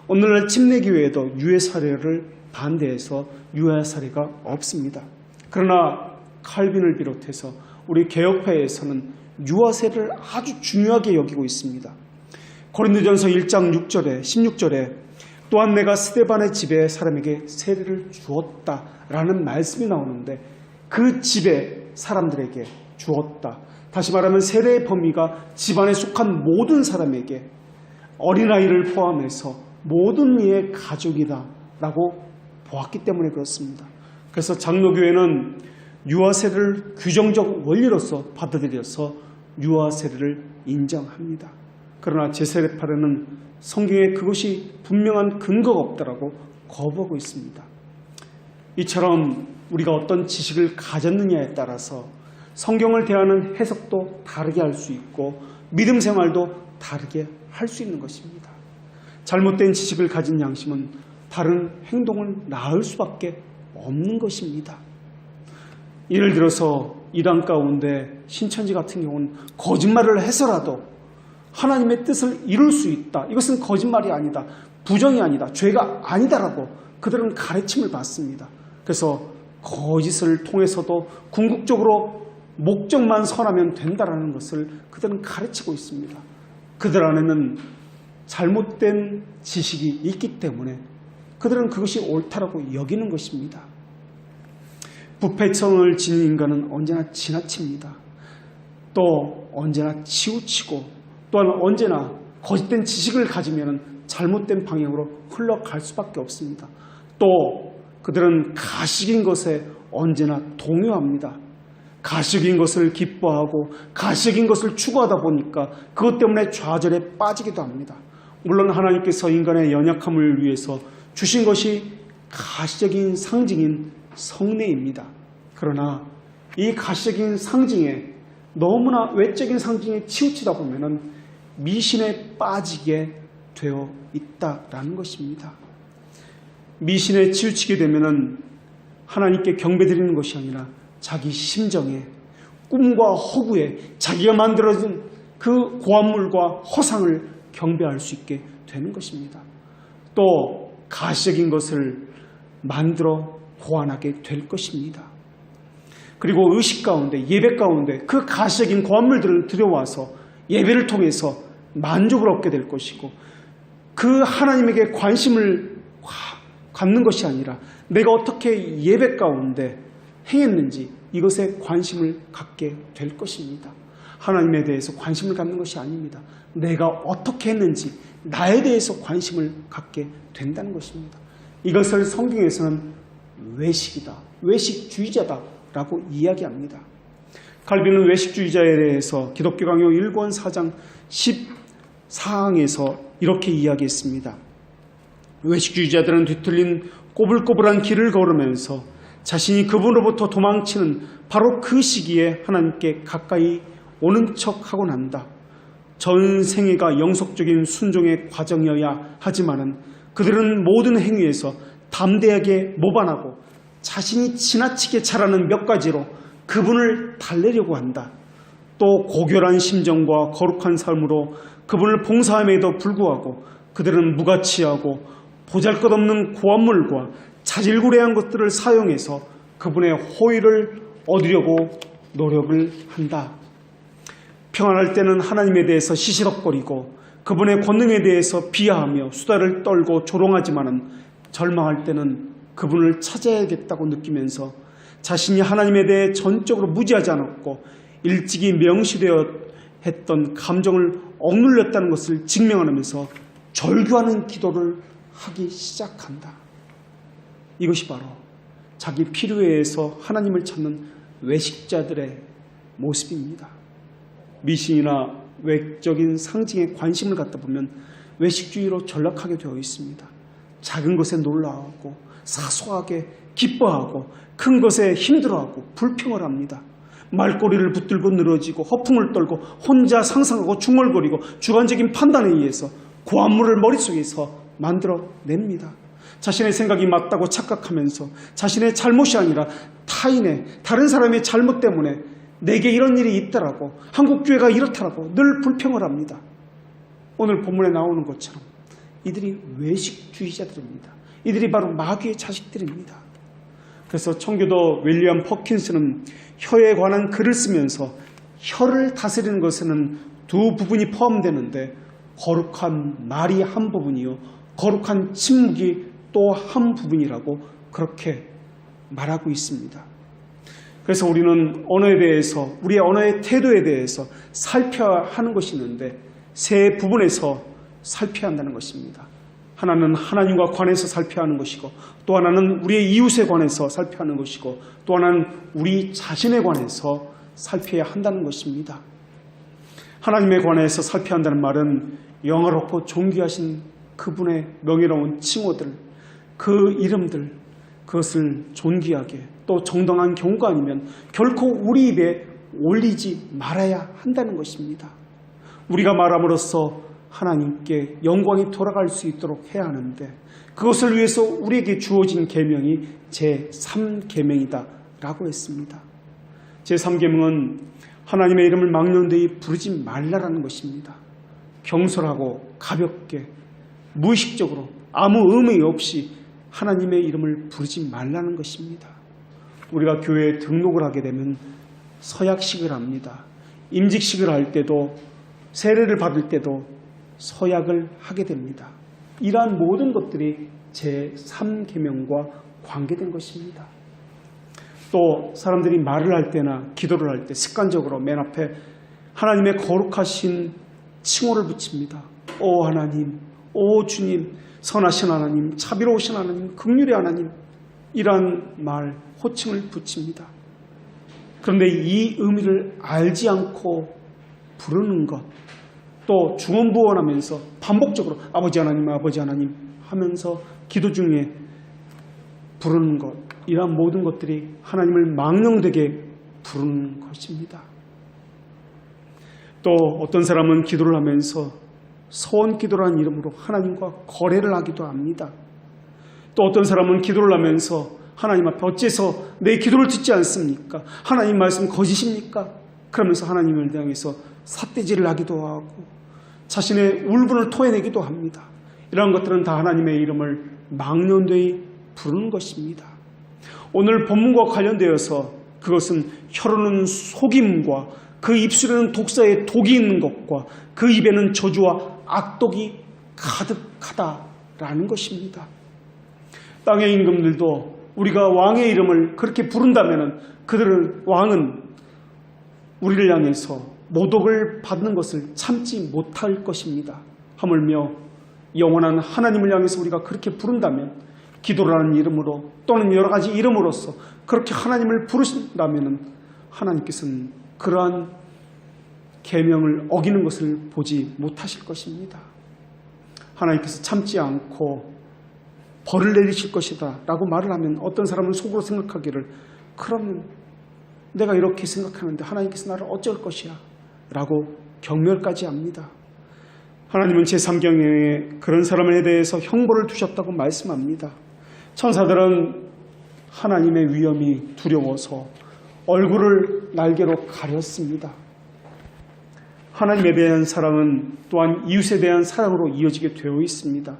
오늘날 침례교회에도 유해사례를 반대해서 유아사례가 없습니다. 그러나 칼빈을 비롯해서 우리 개혁파에서는 유아세를 아주 중요하게 여기고 있습니다. 고린도전서 1장 6절에 16절에 또한 내가 스데반의 집에 사람에게 세례를 주었다라는 말씀이 나오는데 그 집에 사람들에게 주었다. 다시 말하면 세례의 범위가 집안에 속한 모든 사람에게 어린아이를 포함해서 모든 이의 가족이다 라고 보았기 때문에 그렇습니다. 그래서 장로교회는 유아세를 규정적 원리로서 받아들여서 유아세를 인정합니다. 그러나 제3례파는 성경에 그것이 분명한 근거가 없다라고 거부하고 있습니다. 이처럼 우리가 어떤 지식을 가졌느냐에 따라서 성경을 대하는 해석도 다르게 할 수 있고 믿음 생활도 다르게 할 수 있는 것입니다. 잘못된 지식을 가진 양심은 바른 행동을 낳을 수밖에 없는 것입니다. 예를 들어서 이단 가운데 신천지 같은 경우는 거짓말을 해서라도 하나님의 뜻을 이룰 수 있다. 이것은 거짓말이 아니다. 부정이 아니다. 죄가 아니다라고 그들은 가르침을 받습니다. 그래서 거짓을 통해서도 궁극적으로 목적만 선하면 된다라는 것을 그들은 가르치고 있습니다. 그들 안에는 잘못된 지식이 있기 때문에 그들은 그것이 옳다라고 여기는 것입니다. 부패성을 지닌 인간은 언제나 지나칩니다. 또 언제나 치우치고 또한 언제나 거짓된 지식을 가지면 잘못된 방향으로 흘러갈 수밖에 없습니다. 또 그들은 가식인 것에 언제나 동요합니다. 가식인 것을 기뻐하고 가식인 것을 추구하다 보니까 그것 때문에 좌절에 빠지기도 합니다. 물론 하나님께서 인간의 연약함을 위해서 주신 것이 가시적인 상징인 성례입니다. 그러나 이 가시적인 상징에 너무나 외적인 상징에 치우치다 보면 미신에 빠지게 되어 있다라는 것입니다. 미신에 치우치게 되면 하나님께 경배드리는 것이 아니라 자기 심정에 꿈과 허구에 자기가 만들어진 그 고한물과 허상을 경배할 수 있게 되는 것입니다. 또 가시적인 것을 만들어 고안하게 될 것입니다. 그리고 의식 가운데 예배 가운데 그 가시적인 고한물들을 들여와서 예배를 통해서 만족을 얻게 될 것이고 그 하나님에게 관심을 갖는 것이 아니라 내가 어떻게 예배 가운데 행했는지 이것에 관심을 갖게 될 것입니다. 하나님에 대해서 관심을 갖는 것이 아닙니다. 내가 어떻게 했는지 나에 대해서 관심을 갖게 된다는 것입니다. 이것을 성경에서는 외식이다, 외식주의자다 라고 이야기합니다. 칼빈은 외식주의자에 대해서 기독교 강요 1권 4장 14항에서 이렇게 이야기했습니다. 외식주의자들은 뒤틀린 꼬불꼬불한 길을 걸으면서 자신이 그분으로부터 도망치는 바로 그 시기에 하나님께 가까이 오는 척하곤 한다. 전 생애가 영속적인 순종의 과정이어야 하지만은 그들은 모든 행위에서 담대하게 모반하고 자신이 지나치게 잘하는 몇 가지로 그분을 달래려고 한다. 또 고결한 심정과 거룩한 삶으로 그분을 봉사함에도 불구하고 그들은 무가치하고 보잘것없는 고한물과 자질구레한 것들을 사용해서 그분의 호의를 얻으려고 노력을 한다. 평안할 때는 하나님에 대해서 시시덕거리고 그분의 권능에 대해서 비하하며 수다를 떨고 조롱하지만은 절망할 때는 그분을 찾아야겠다고 느끼면서 자신이 하나님에 대해 전적으로 무지하지 않았고 일찍이 명시되어 했던 감정을 억눌렸다는 것을 직명하면서 절규하는 기도를 하기 시작한다. 이것이 바로 자기 필요에서 하나님을 찾는 외식자들의 모습입니다. 미신이나 외적인 상징에 관심을 갖다 보면 외식주의로 전락하게 되어 있습니다. 작은 것에 놀라하고 사소하게 기뻐하고 큰 것에 힘들어하고 불평을 합니다. 말꼬리를 붙들고 늘어지고 허풍을 떨고 혼자 상상하고 중얼거리고 주관적인 판단에 의해서 고한물을 머릿속에서 만들어냅니다. 자신의 생각이 맞다고 착각하면서 자신의 잘못이 아니라 타인의 다른 사람의 잘못 때문에 내게 이런 일이 있더라고, 한국교회가 이렇더라고 늘 불평을 합니다. 오늘 본문에 나오는 것처럼 이들이 외식주의자들입니다. 이들이 바로 마귀의 자식들입니다. 그래서 청교도 윌리엄 퍼킨스는 혀에 관한 글을 쓰면서 혀를 다스리는 것에는 두 부분이 포함되는데 거룩한 말이 한 부분이요 거룩한 침묵이 또 한 부분이라고 그렇게 말하고 있습니다. 그래서 우리는 언어에 대해서 우리의 언어의 태도에 대해서 살펴야 하는 것이 있는데 세 부분에서 살펴야 한다는 것입니다. 하나는 하나님과 관해서 살펴야 하는 것이고, 또 하나는 우리의 이웃에 관해서 살펴야 하는 것이고, 또 하나는 우리 자신에 관해서 살펴야 한다는 것입니다. 하나님에 관해서 살펴야 한다는 말은 영화롭고 존귀하신 그분의 명예로운 칭호들, 그 이름들, 그것을 존귀하게 또 정당한 경우가 아니면 결코 우리 입에 올리지 말아야 한다는 것입니다. 우리가 말함으로써 하나님께 영광이 돌아갈 수 있도록 해야 하는데, 그것을 위해서 우리에게 주어진 계명이 제3계명이다 라고 했습니다. 제3계명은 하나님의 이름을 망령되이 부르지 말라라는 것입니다. 경솔하고 가볍게 무의식적으로 아무 의미 없이 하나님의 이름을 부르지 말라는 것입니다. 우리가 교회에 등록을 하게 되면 서약식을 합니다. 임직식을 할 때도, 세례를 받을 때도 서약을 하게 됩니다. 이러한 모든 것들이 제3계명과 관계된 것입니다. 또 사람들이 말을 할 때나 기도를 할 때 습관적으로 맨 앞에 하나님의 거룩하신 칭호를 붙입니다. 오 하나님, 오 주님, 선하신 하나님, 자비로우신 하나님, 긍휼의 하나님, 이러한 말, 호칭을 붙입니다. 그런데 이 의미를 알지 않고 부르는 것, 또 중언부언하면서 반복적으로 아버지 하나님, 아버지 하나님 하면서 기도 중에 부르는 것, 이러한 모든 것들이 하나님을 망령되게 부르는 것입니다. 또 어떤 사람은 기도를 하면서 서원 기도라는 이름으로 하나님과 거래를 하기도 합니다. 또 어떤 사람은 기도를 하면서 하나님 앞에 어째서 내 기도를 듣지 않습니까? 하나님 말씀 거짓입니까? 그러면서 하나님을 향해서 삿대질을 하기도 하고 자신의 울분을 토해내기도 합니다. 이러한 것들은 다 하나님의 이름을 망령되이 부르는 것입니다. 오늘 본문과 관련되어서 그것은 혀로는 속임과 그 입술에는 독사의 독이 있는 것과 그 입에는 저주와 악독이 가득하다라는 것입니다. 땅의 임금들도 우리가 왕의 이름을 그렇게 부른다면 왕은 우리를 향해서 모독을 받는 것을 참지 못할 것입니다. 하물며 영원한 하나님을 향해서 우리가 그렇게 부른다면, 기도라는 이름으로 또는 여러 가지 이름으로서 그렇게 하나님을 부르신다면 하나님께서는 그러한 계명을 어기는 것을 보지 못하실 것입니다. 하나님께서 참지 않고 벌을 내리실 것이다 라고 말을 하면 어떤 사람은 속으로 생각하기를, 그러면 내가 이렇게 생각하는데 하나님께서 나를 어쩔 것이야 라고 경멸까지 합니다. 하나님은 제3계명에 그런 사람에 대해서 형벌을 두셨다고 말씀합니다. 천사들은 하나님의 위엄이 두려워서 얼굴을 날개로 가렸습니다. 하나님에 대한 사랑은 또한 이웃에 대한 사랑으로 이어지게 되어 있습니다.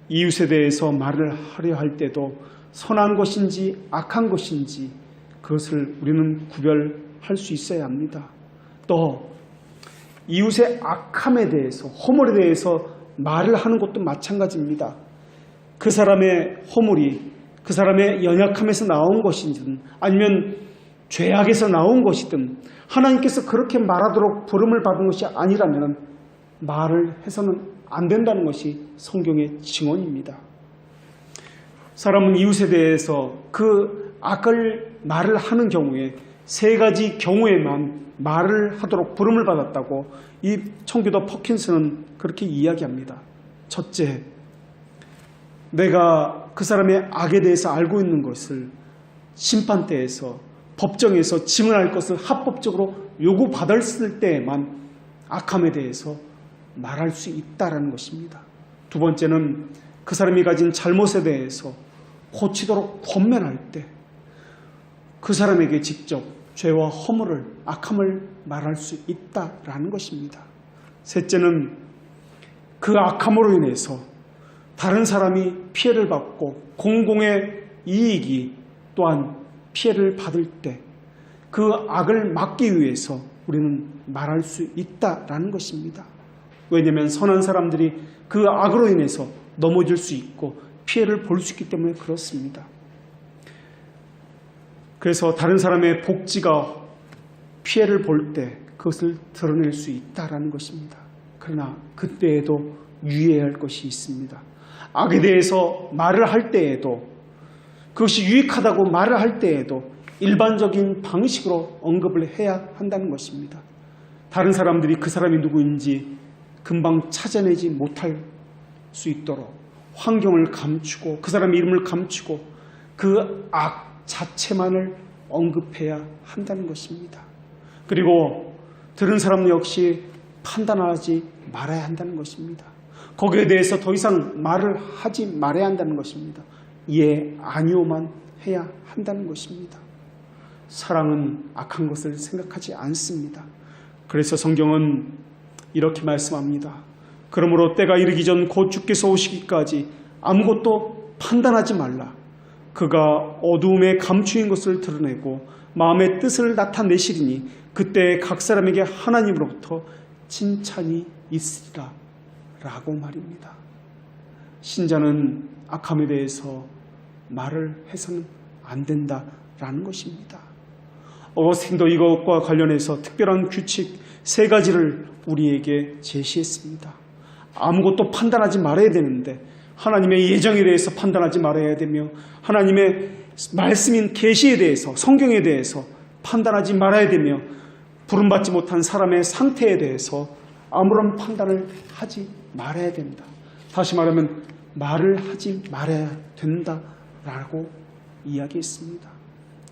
이웃에 대해서 말을 하려 할 때도 선한 것인지 악한 것인지 그것을 우리는 구별할 수 있어야 합니다. 또 이웃의 악함에 대해서, 허물에 대해서 말을 하는 것도 마찬가지입니다. 그 사람의 허물이 그 사람의 연약함에서 나온 것이든 아니면 죄악에서 나온 것이든 하나님께서 그렇게 말하도록 부름을 받은 것이 아니라면 말을 해서는 안 된다는 것이 성경의 증언입니다. 사람은 이웃에 대해서 그 악을 말을 하는 경우에 세 가지 경우에만 말을 하도록 부름을 받았다고 이 청교도 퍼킨스는 그렇게 이야기합니다. 첫째, 내가 그 사람의 악에 대해서 알고 있는 것을 심판대에서, 법정에서 증언할 것을 합법적으로 요구받았을 때에만 악함에 대해서 말할 수 있다는 것입니다. 두 번째는 그 사람이 가진 잘못에 대해서 고치도록 권면할 때 그 사람에게 직접 죄와 허물을, 악함을 말할 수 있다라는 것입니다. 셋째는 그 악함으로 인해서 다른 사람이 피해를 받고 공공의 이익이 또한 피해를 받을 때 그 악을 막기 위해서 우리는 말할 수 있다라는 것입니다. 왜냐하면 선한 사람들이 그 악으로 인해서 넘어질 수 있고 피해를 볼 수 있기 때문에 그렇습니다. 그래서 다른 사람의 복지가 피해를 볼 때 그것을 드러낼 수 있다라는 것입니다. 그러나 그때에도 유의해야 할 것이 있습니다. 악에 대해서 말을 할 때에도, 그것이 유익하다고 말을 할 때에도 일반적인 방식으로 언급을 해야 한다는 것입니다. 다른 사람들이 그 사람이 누구인지 금방 찾아내지 못할 수 있도록 환경을 감추고 그 사람의 이름을 감추고 그 악 자체만을 언급해야 한다는 것입니다. 그리고 들은 사람 역시 판단하지 말아야 한다는 것입니다. 거기에 대해서 더 이상 말을 하지 말아야 한다는 것입니다. 예, 아니오만 해야 한다는 것입니다. 사랑은 악한 것을 생각하지 않습니다. 그래서 성경은 이렇게 말씀합니다. 그러므로 때가 이르기 전 곧 주께서 오시기까지 아무것도 판단하지 말라. 그가 어두움에 감추인 것을 드러내고 마음의 뜻을 나타내시리니 그때 각 사람에게 하나님으로부터 칭찬이 있으리라 라고 말입니다. 신자는 악함에 대해서 말을 해서는 안 된다라는 것입니다. 어거스틴도 이것과 관련해서 특별한 규칙 3가지를 우리에게 제시했습니다. 아무것도 판단하지 말아야 되는데 하나님의 예정에 대해서 판단하지 말아야 되며 하나님의 말씀인 계시에 대해서 성경에 대해서 판단하지 말아야 되며 부름받지 못한 사람의 상태에 대해서 아무런 판단을 하지 말아야 된다. 다시 말하면 말을 하지 말아야 된다라고 이야기했습니다.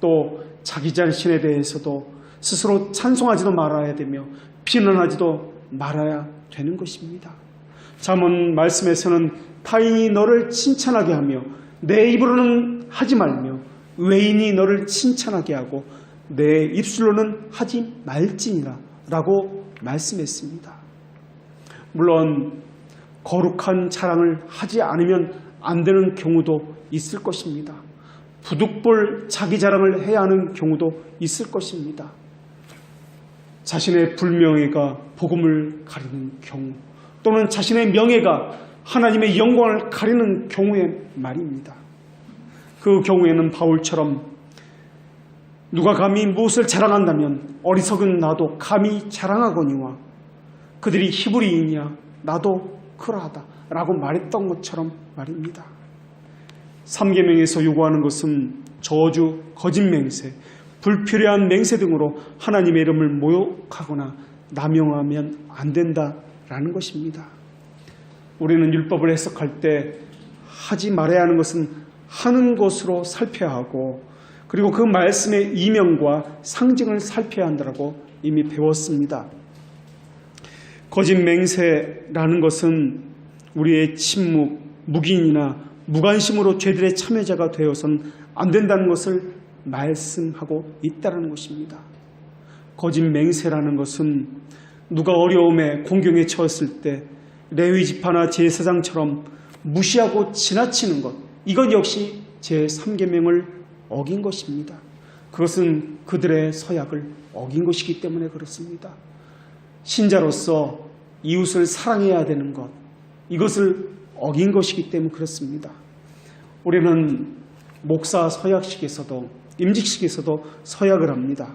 또 자기 자신에 대해서도 스스로 찬송하지도 말아야 되며 비난하지도 말아야 되는 것입니다. 잠언 말씀에서는 타인이 너를 칭찬하게 하며 내 입으로는 하지 말며 외인이 너를 칭찬하게 하고 내 입술로는 하지 말지니라 라고 말씀했습니다. 물론 거룩한 자랑을 하지 않으면 안 되는 경우도 있을 것입니다. 부득불 자기 자랑을 해야 하는 경우도 있을 것입니다. 자신의 불명예가 복음을 가리는 경우 또는 자신의 명예가 하나님의 영광을 가리는 경우의 말입니다. 그 경우에는 바울처럼 누가 감히 무엇을 자랑한다면 어리석은 나도 감히 자랑하거니와 그들이 히브리인이야 나도 그러하다 라고 말했던 것처럼 말입니다. 3계명에서 요구하는 것은 저주, 거짓 맹세, 불필요한 맹세 등으로 하나님의 이름을 모욕하거나 남용하면 안 된다라는 것입니다. 우리는 율법을 해석할 때 하지 말아야 하는 것은 하는 것으로 살펴야 하고 그리고 그 말씀의 이명과 상징을 살펴야 한다고 이미 배웠습니다. 거짓 맹세라는 것은 우리의 침묵, 묵인이나 무관심으로 죄들의 참여자가 되어서는 안 된다는 것을 말씀하고 있다는 것입니다. 거짓 맹세라는 것은 누가 어려움에 공경에 처했을 때 레위 지파나 제사장처럼 무시하고 지나치는 것, 이것 역시 제3계명을 어긴 것입니다. 그것은 그들의 서약을 어긴 것이기 때문에 그렇습니다. 신자로서 이웃을 사랑해야 되는 것, 이것을 어긴 것이기 때문에 그렇습니다. 우리는 목사 서약식에서도 임직식에서도 서약을 합니다.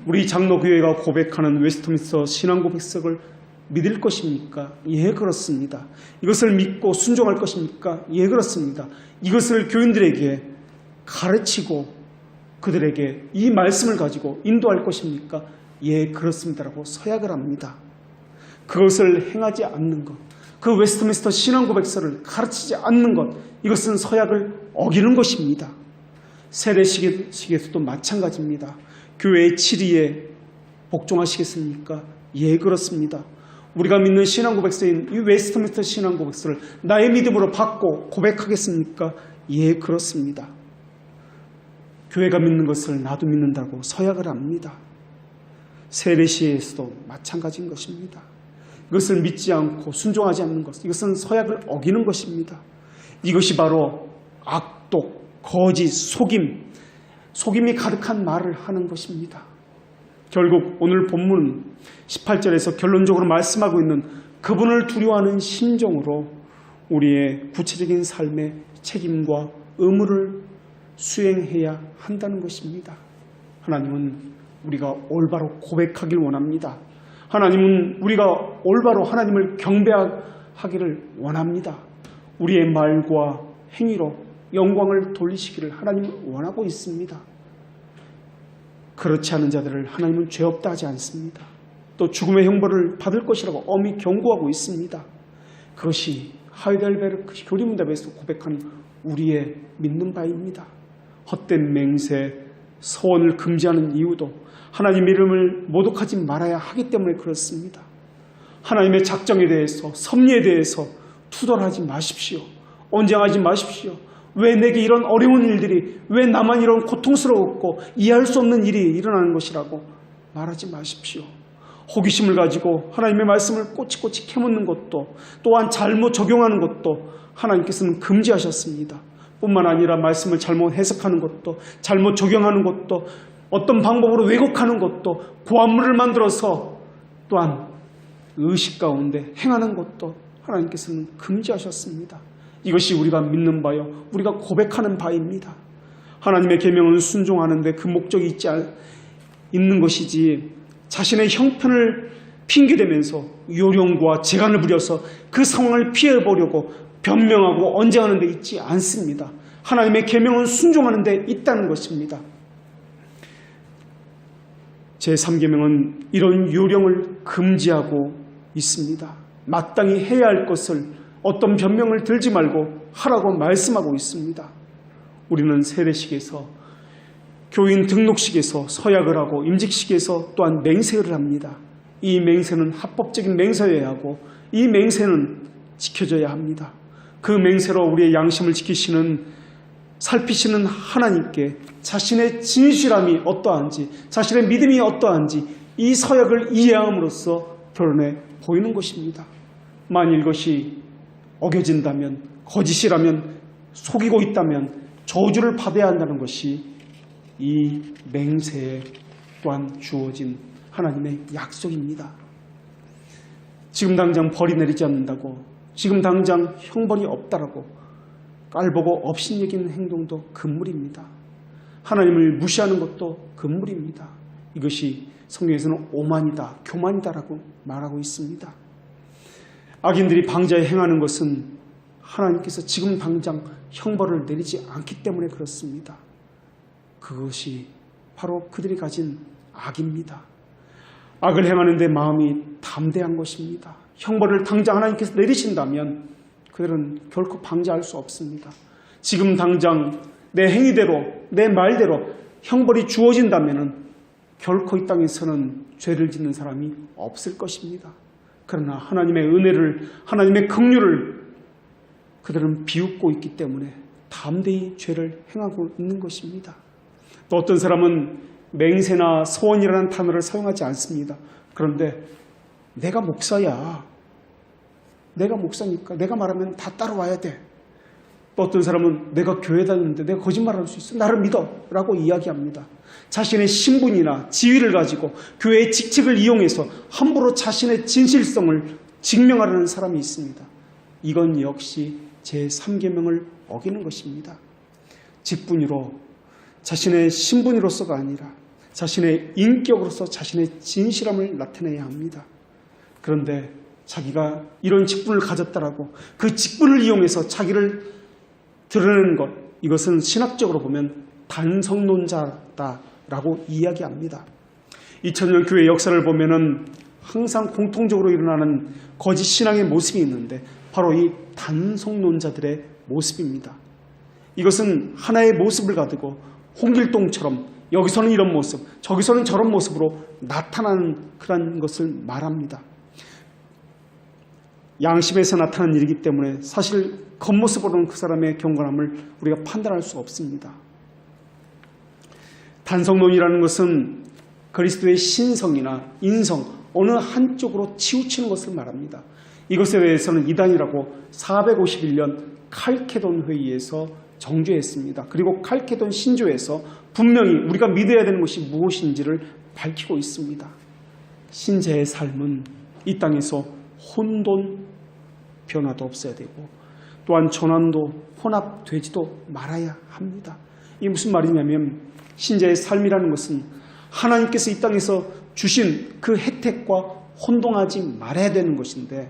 우리 장로교회가 고백하는 웨스트민스터 신앙고백석을 믿을 것입니까? 예, 그렇습니다. 이것을 믿고 순종할 것입니까? 예, 그렇습니다. 이것을 교인들에게 가르치고 그들에게 이 말씀을 가지고 인도할 것입니까? 예, 그렇습니다라고 서약을 합니다. 그것을 행하지 않는 것, 그 웨스트민스터 신앙고백서를 가르치지 않는 것, 이것은 서약을 어기는 것입니다. 세례식에서도 마찬가지입니다. 교회의 치리에 복종하시겠습니까? 예, 그렇습니다. 우리가 믿는 신앙고백서인 이 웨스트민스터 신앙고백서를 나의 믿음으로 받고 고백하겠습니까? 예, 그렇습니다. 교회가 믿는 것을 나도 믿는다고 서약을 합니다. 세례시에서도 마찬가지인 것입니다. 이것을 믿지 않고 순종하지 않는 것, 이것은 서약을 어기는 것입니다. 이것이 바로 악독, 거짓, 속임이 가득한 말을 하는 것입니다. 결국 오늘 본문 18절에서 결론적으로 말씀하고 있는 그분을 두려워하는 심정으로 우리의 구체적인 삶의 책임과 의무를 수행해야 한다는 것입니다. 하나님은 우리가 올바로 고백하길 원합니다. 하나님은 우리가 올바로 하나님을 경배하고 하기를 원합니다. 우리의 말과 행위로 영광을 돌리시기를 하나님은 원하고 있습니다. 그렇지 않은 자들을 하나님은 죄 없다 하지 않습니다. 또 죽음의 형벌을 받을 것이라고 엄히 경고하고 있습니다. 그것이 하이델베르크 교리문답에서 고백한 우리의 믿는 바입니다. 헛된 맹세, 서원을 금지하는 이유도 하나님의 이름을 모독하지 말아야 하기 때문에 그렇습니다. 하나님의 작정에 대해서, 섭리에 대해서 투덜하지 마십시오. 언쟁하지 마십시오. 왜 내게 이런 어려운 일들이, 왜 나만 이런 고통스러웠고 이해할 수 없는 일이 일어나는 것이라고 말하지 마십시오. 호기심을 가지고 하나님의 말씀을 꼬치꼬치 캐묻는 것도, 또한 잘못 적용하는 것도 하나님께서는 금지하셨습니다. 뿐만 아니라 말씀을 잘못 해석하는 것도, 잘못 적용하는 것도, 어떤 방법으로 왜곡하는 것도, 고안물을 만들어서 또한 의식 가운데 행하는 것도 하나님께서는 금지하셨습니다. 이것이 우리가 믿는 바요, 우리가 고백하는 바입니다. 하나님의 계명은 순종하는데 그 목적이 있는 것이지, 자신의 형편을 핑계대면서 요령과 재간을 부려서 그 상황을 피해보려고 변명하고 언쟁하는 데 있지 않습니다. 하나님의 계명은 순종하는 데 있다는 것입니다. 제3계명은 이런 요령을 금지하고 있습니다. 마땅히 해야 할 것을 어떤 변명을 들지 말고 하라고 말씀하고 있습니다. 우리는 세례식에서, 교인 등록식에서 서약을 하고 임직식에서 또한 맹세를 합니다. 이 맹세는 합법적인 맹세여야 하고 이 맹세는 지켜져야 합니다. 그 맹세로 우리의 양심을 지키시는, 살피시는 하나님께 자신의 진실함이 어떠한지, 자신의 믿음이 어떠한지 이 서약을 이해함으로써 드러내 보이는 것입니다. 만일 이것이 어겨진다면, 거짓이라면, 속이고 있다면 저주를 받아야 한다는 것이 이 맹세에 또한 주어진 하나님의 약속입니다. 지금 당장 벌이 내리지 않는다고, 지금 당장 형벌이 없다라고 깔보고 업신여기는 행동도 금물입니다. 하나님을 무시하는 것도 금물입니다. 이것이 성경에서는 오만이다, 교만이다라고 말하고 있습니다. 악인들이 방자에 행하는 것은 하나님께서 지금 당장 형벌을 내리지 않기 때문에 그렇습니다. 그것이 바로 그들이 가진 악입니다. 악을 행하는 데 마음이 담대한 것입니다. 형벌을 당장 하나님께서 내리신다면 그들은 결코 방자할 수 없습니다. 지금 당장 내 행위대로, 내 말대로 형벌이 주어진다면 결코 이 땅에서는 죄를 짓는 사람이 없을 것입니다. 그러나 하나님의 은혜를, 하나님의 긍휼을 그들은 비웃고 있기 때문에 담대히 죄를 행하고 있는 것입니다. 또 어떤 사람은 맹세나 소원이라는 단어를 사용하지 않습니다. 그런데 내가 목사야, 내가 목사니까 내가 말하면 다 따라와야 돼. 또 어떤 사람은 내가 교회 다니는데 내가 거짓말할 수 있어, 나를 믿어 라고 이야기합니다. 자신의 신분이나 지위를 가지고 교회의 직책을 이용해서 함부로 자신의 진실성을 증명하려는 사람이 있습니다. 이건 역시 제3계명을 어기는 것입니다. 직분으로, 자신의 신분으로서가 아니라 자신의 인격으로서 자신의 진실함을 나타내야 합니다. 그런데 자기가 이런 직분을 가졌다라고 그 직분을 이용해서 자기를 드러내는 것, 이것은 신학적으로 보면 단성론자다라고 이야기합니다. 2000년 교회 역사를 보면은 항상 공통적으로 일어나는 거짓 신앙의 모습이 있는데 바로 이 단성론자들의 모습입니다. 이것은 하나의 모습을 가지고 홍길동처럼 여기서는 이런 모습, 저기서는 저런 모습으로 나타나는 그런 것을 말합니다. 양심에서 나타난 일이기 때문에 사실 겉모습으로는 그 사람의 경건함을 우리가 판단할 수 없습니다. 단성론이라는 것은 그리스도의 신성이나 인성 어느 한쪽으로 치우치는 것을 말합니다. 이것에 대해서는 이단이라고 451년 칼케돈 회의에서 정죄했습니다. 그리고 칼케돈 신조에서 분명히 우리가 믿어야 되는 것이 무엇인지를 밝히고 있습니다. 신자의 삶은 이 땅에서 혼돈 변화도 없어야 되고 또한 전환도 혼합되지도 말아야 합니다. 이게 무슨 말이냐면 신자의 삶이라는 것은 하나님께서 이 땅에서 주신 그 혜택과 혼동하지 말아야 되는 것인데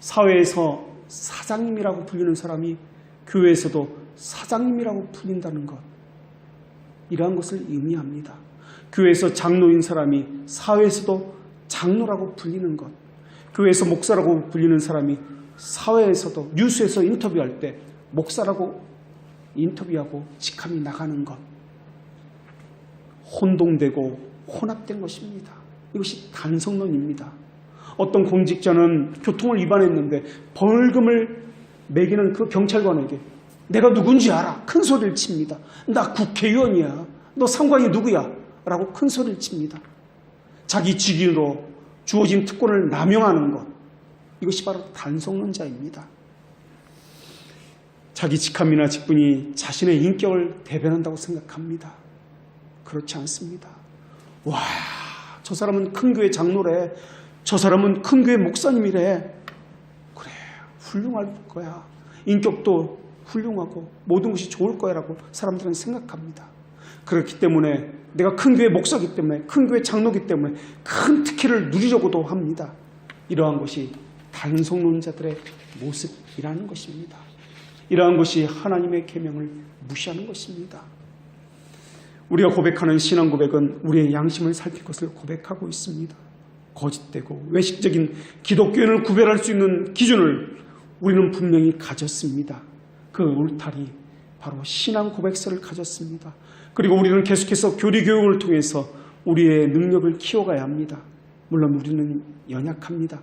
사회에서 사장님이라고 불리는 사람이 교회에서도 사장님이라고 불린다는 것, 이러한 것을 의미합니다. 교회에서 장로인 사람이 사회에서도 장로라고 불리는 것, 교회에서 목사라고 불리는 사람이 사회에서도 뉴스에서 인터뷰할 때 목사라고 인터뷰하고 직함이 나가는 것, 혼동되고 혼합된 것입니다. 이것이 단성론입니다. 어떤 공직자는 교통을 위반했는데 벌금을 매기는 그 경찰관에게 내가 누군지 알아? 큰 소리를 칩니다. 나 국회의원이야. 너 상관이 누구야? 라고 큰 소리를 칩니다. 자기 직위로 주어진 특권을 남용하는 것, 이것이 바로 단성론자입니다. 자기 직함이나 직분이 자신의 인격을 대변한다고 생각합니다. 그렇지 않습니다. 와, 저 사람은 큰 교회 장로래. 저 사람은 큰 교회 목사님이래. 그래, 훌륭할 거야. 인격도 훌륭하고 모든 것이 좋을 거야라고 사람들은 생각합니다. 그렇기 때문에 내가 큰 교회 목사이기 때문에, 큰 교회 장로이기 때문에 큰 특혜를 누리려고도 합니다. 이러한 것이 단성론자들의 모습이라는 것입니다. 이러한 것이 하나님의 계명을 무시하는 것입니다. 우리가 고백하는 신앙 고백은 우리의 양심을 살필 것을 고백하고 있습니다. 거짓되고 외식적인 기독교인을 구별할 수 있는 기준을 우리는 분명히 가졌습니다. 그 울타리, 바로 신앙 고백서를 가졌습니다. 그리고 우리는 계속해서 교리 교육을 통해서 우리의 능력을 키워가야 합니다. 물론 우리는 연약합니다.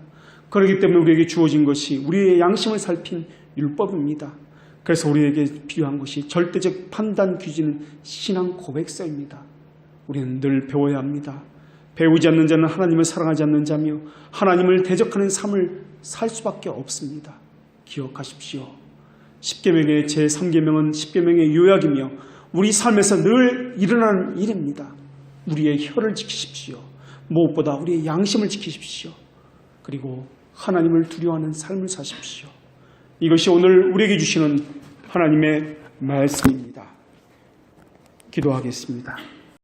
그렇기 때문에 우리에게 주어진 것이 우리의 양심을 살핀 율법입니다. 그래서 우리에게 필요한 것이 절대적 판단 기준은 신앙 고백서입니다. 우리는 늘 배워야 합니다. 배우지 않는 자는 하나님을 사랑하지 않는 자며 하나님을 대적하는 삶을 살 수밖에 없습니다. 기억하십시오. 10계명의 제3계명은 10계명의 요약이며 우리 삶에서 늘 일어나는 일입니다. 우리의 혀를 지키십시오. 무엇보다 우리의 양심을 지키십시오. 그리고 하나님을 두려워하는 삶을 사십시오. 이것이 오늘 우리에게 주시는 하나님의 말씀입니다. 기도하겠습니다.